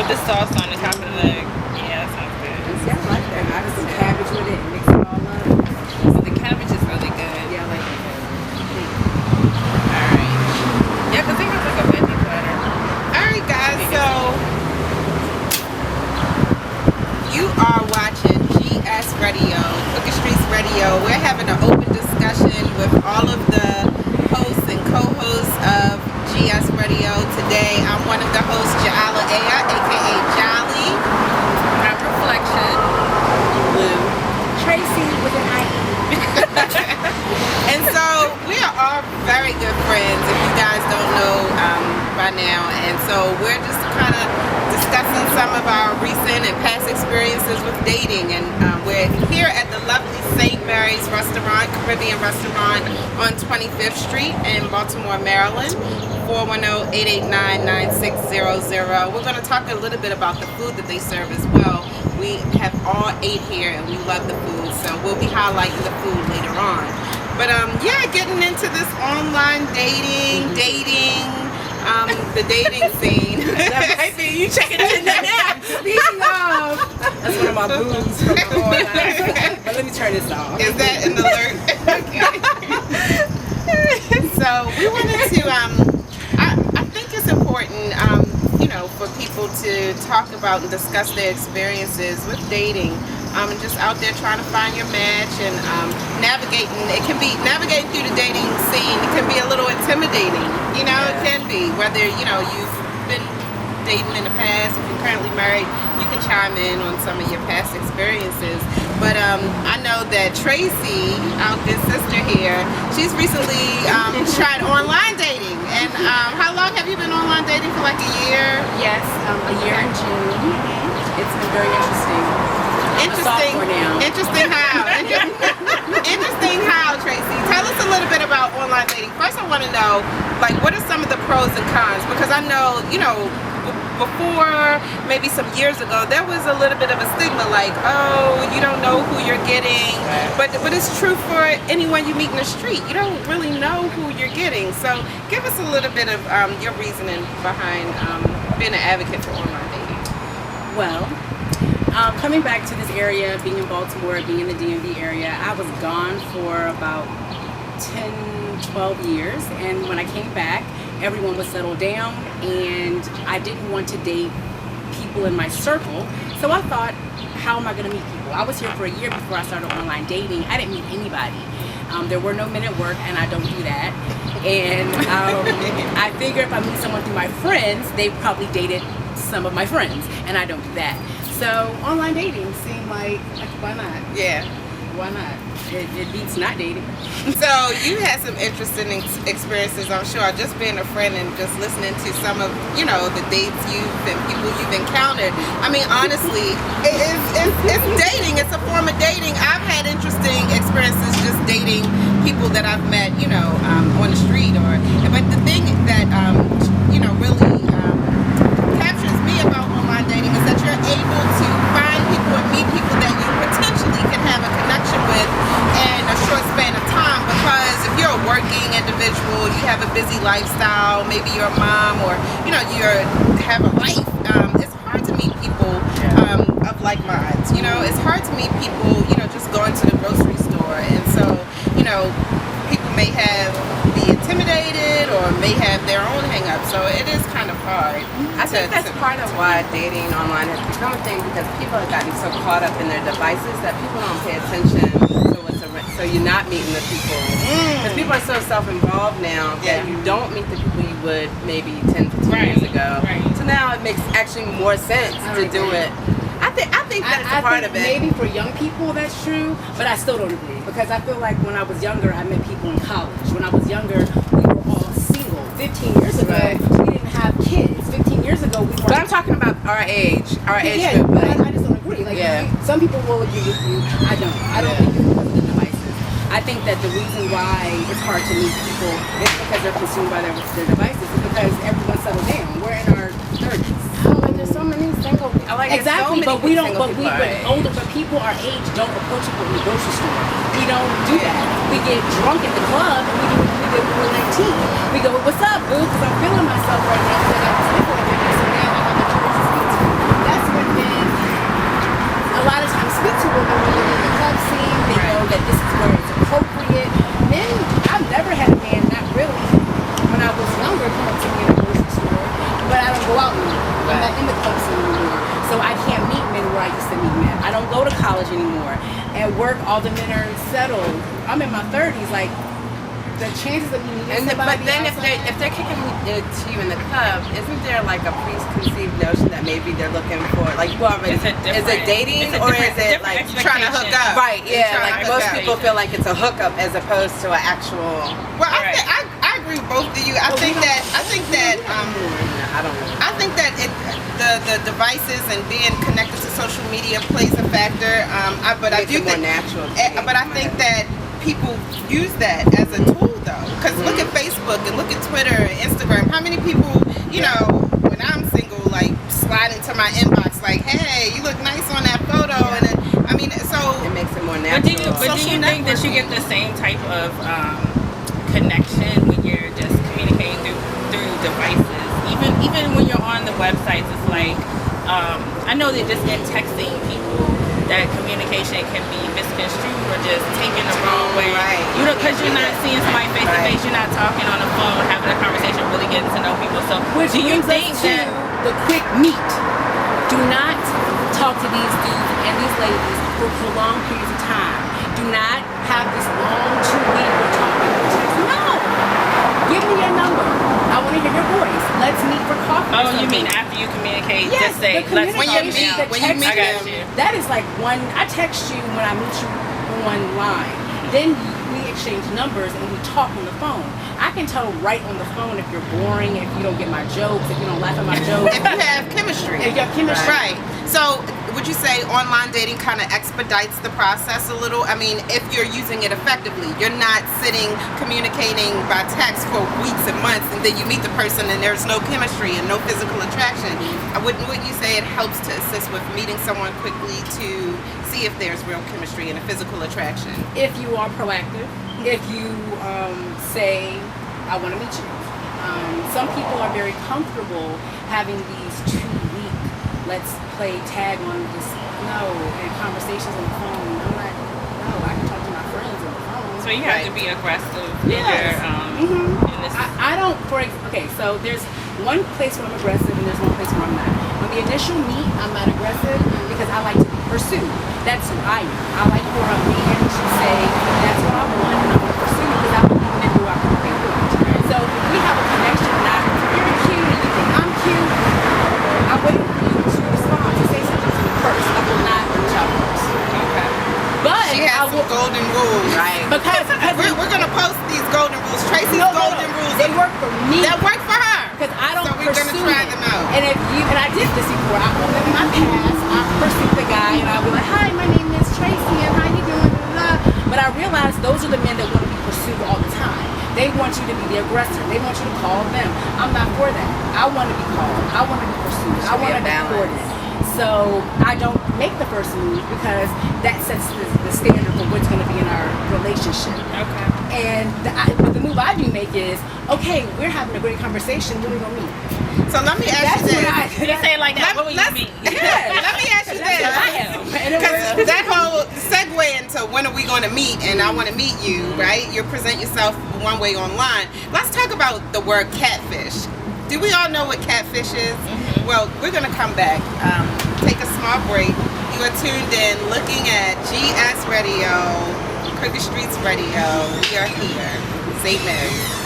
With the sauce on the top of the egg. Yeah, that sounds good. Yeah, I like that. I put some cabbage with it and mix it all up. So the cabbage is really good. Yeah, I like it. Alright. Yeah, because they have like a veggie platter. Alright, guys, so you are watching GS Radio, Cookie Streetz Radio. We're having an open discussion with all of the hosts and co-hosts of GS Radio today. I'm one of the hosts, Ja'ala Aya, aka Jolly. I'm Reflection. Blue. Tracy with an IE. And so we are all very good friends, if you guys don't know by now. And so we're just kind of discussing some of our recent and past experiences with dating. And we're here at the lovely St. Mary's Restaurant, Caribbean Restaurant on 25th Street in Baltimore, Maryland. 410-889-9600. We're going to talk a little bit about the food that they serve as well. We have all ate here and we love the food, so we'll be highlighting the food later on. But yeah, getting into this online dating, the dating scene. I see you checking it now. Speaking of, that's one of my boobs from the online. But let me turn this off. Is that an alert? Okay. So we wanted to, I think it's important, you know, for people to talk about and discuss their experiences with dating. And just out there trying to find your match and navigating. It can be navigating through the dating scene. It can be a little intimidating. You know, it can be. Whether, you know, you've been dating in the past, if you're currently married, you can chime in on some of your past experiences. But I know that Tracy, our good sister here, she's recently tried online dating. And how long have you been online dating? For like a year? Yes, a year in June. It's been very interesting. Interesting. Interesting how? Interesting how, Tracy? Tell us a little bit about online dating. First, I want to know, like, what are some of the pros and cons? Because I know, you know, before, maybe some years ago, there was a little bit of a stigma, like, oh, you don't know who you're getting. But it's true for anyone you meet in the street. You don't really know who you're getting. So give us a little bit of your reasoning behind being an advocate for online dating. Well, coming back to this area, being in Baltimore, being in the DMV area, I was gone for about 10, 12 years. And when I came back, everyone was settled down and I didn't want to date people in my circle. So I thought, how am I going to meet people? I was here for a year before I started online dating. I didn't meet anybody. There were no men at work and I don't do that. And I figure if I meet someone through my friends, they probably dated some of my friends and I don't do that. So online dating seemed like why not? Yeah. Why not? It beats not dating. So you had some interesting experiences, I'm sure, just being a friend and just listening to some of, you know, the dates you've and people you've encountered. I mean, honestly, it's dating. It's a form of dating. I've had interesting experiences just dating people that I've met, you know, on the street. But the thing that, you know, really captures me about online dating is that you're able to find people and meet people that you potentially can have a connection with in a short span of time. Because if you're a working individual, you have a busy lifestyle, maybe you're a mom or, you know, you have a life, it's hard to meet people of like minds. You know, it's hard to meet people, you know, just going to the grocery store. And so, you know, people may be intimidated or may have their own hang-ups, so it is kind of hard. I think that's part of why dating online has become a thing, because people have gotten so caught up in their devices that people don't pay attention to so you're not meeting the people. Because people are so self-involved now that you don't meet the people you would maybe 10, 15 years ago. So now it makes actually more sense to do it. I think that's a part of it. Maybe for young people that's true, but I still don't agree, because I feel like when I was younger, I met people in college. When I was younger, we were all single. 15 years ago, we didn't have kids. 15 years ago, we were. But I'm talking about our age Yeah, group. but I just don't agree. Like, some people will agree with you. I don't. I don't think it's because of the devices. I think that the reason why it's hard to meet people is because they're consumed by their devices. It's because everyone's settled down. We're in our 30s. There's so many single people. Exactly, but we don't. But older, but people our age don't approach people in the grocery store. We don't do that. We get drunk at the club, and we do it when we're 19. We go, "What's up, boo?" Because I'm feeling myself right now. So now I have the choice to speak to you. not in the club scene anymore. So I can't meet men where I used to meet men. I don't go to college anymore. At work, all the men are settled. I'm in my 30s. Like, the chances of me meeting somebody but then if they're kicking it to you in the club, isn't there like a preconceived notion that maybe they're looking for, like, well, is it dating or is it like trying to hook up? Right, yeah. Like most people feel like it's a hookup as opposed to an actual. Well, I agree with both of you. I think that I don't know. I think that the devices and being connected to social media plays a factor. But I do Makes it more think natural. But I think that people use that as a tool, though. Because look at Facebook and look at Twitter and Instagram. How many people, you know, when I'm single, like slide into my inbox, like, "Hey, you look nice on that photo," and then, I mean, so it makes it more natural. But do you think that you get the same type of connection when you're just communicating through devices? Even when you're on the websites, it's like I know that just in texting people, that communication can be misconstrued or just taken the wrong way. Right. You know, because you're not seeing somebody face to face, you're not talking on the phone, having a conversation, really getting to know people. So, Which do you brings think us to that the quick meet? Do not talk to these dudes and these ladies for prolonged periods of time. Do not have this long 2-week we're talking. No. Give me your number. I want to hear your voice. Let's meet for coffee. Oh, you mean after you communicate, Yes, just say, the let's communication, talk now. the text I got message, you. that is like I text you when I meet you online. Then we exchange numbers and we talk on the phone. I can tell right on the phone if you're boring, if you don't get my jokes, if you don't laugh at my jokes. if you have chemistry. If you have chemistry. Right. So would you say online dating kind of expedites the process a little? I mean, if you're using it effectively, you're not sitting communicating by text for weeks and months, and then you meet the person and there's no chemistry and no physical attraction. Wouldn't you say it helps to assist with meeting someone quickly to see if there's real chemistry and a physical attraction? If you are proactive, if you say, I want to meet you. Some people are very comfortable having these 2-week, let's play tag on this, and conversations on the phone. I'm like, no, I can talk to my friends on the phone. So you have to be aggressive Yes. in this. I don't, okay, so there's one place where I'm aggressive and there's one place where I'm not. On the initial meet, I'm not aggressive because I like to be pursued. That's who I am. I like for a man to say, that's what I want and I want to pursue you because I believe in who I want to be with. So if we have a connection and you're cute and you think I'm cute, I'm waiting for you to respond, to say something to me first. I will not reach out first. Okay. But She has some golden rules. Right. because We're going to post these golden rules. Tracy's golden rules. they work for me. That work for her. Because I don't So we're pursue gonna try it. them out. And I did this before. In my past, I pursued the guy and I would be like, hi, my name is Tracy and how you doing? Blah, blah. But I realized those are the men that want to be pursued all the time. They want you to be the aggressor. They want you to call them. I'm not for that. I want to be called. I want to be pursued. I want to be courted. So I don't make the first move because that sets the standard for what's going to be in our relationship. Okay. And the move I do make is, okay, we're having a great conversation. When are we going to meet? So let me ask you this. You say it like that. What will you mean? Yeah, let me ask you That's what I this. am. And it Because was- that whole segue into when are we going to meet and I want to meet you, right? You present yourself one way online. Let's talk about the word catfish. Do we all know what catfish is? Mm-hmm. Well, we're going to come back, take a small break. You are tuned in looking at GS Radio, Crooked Streetz Radio. We are here. St. Mary's.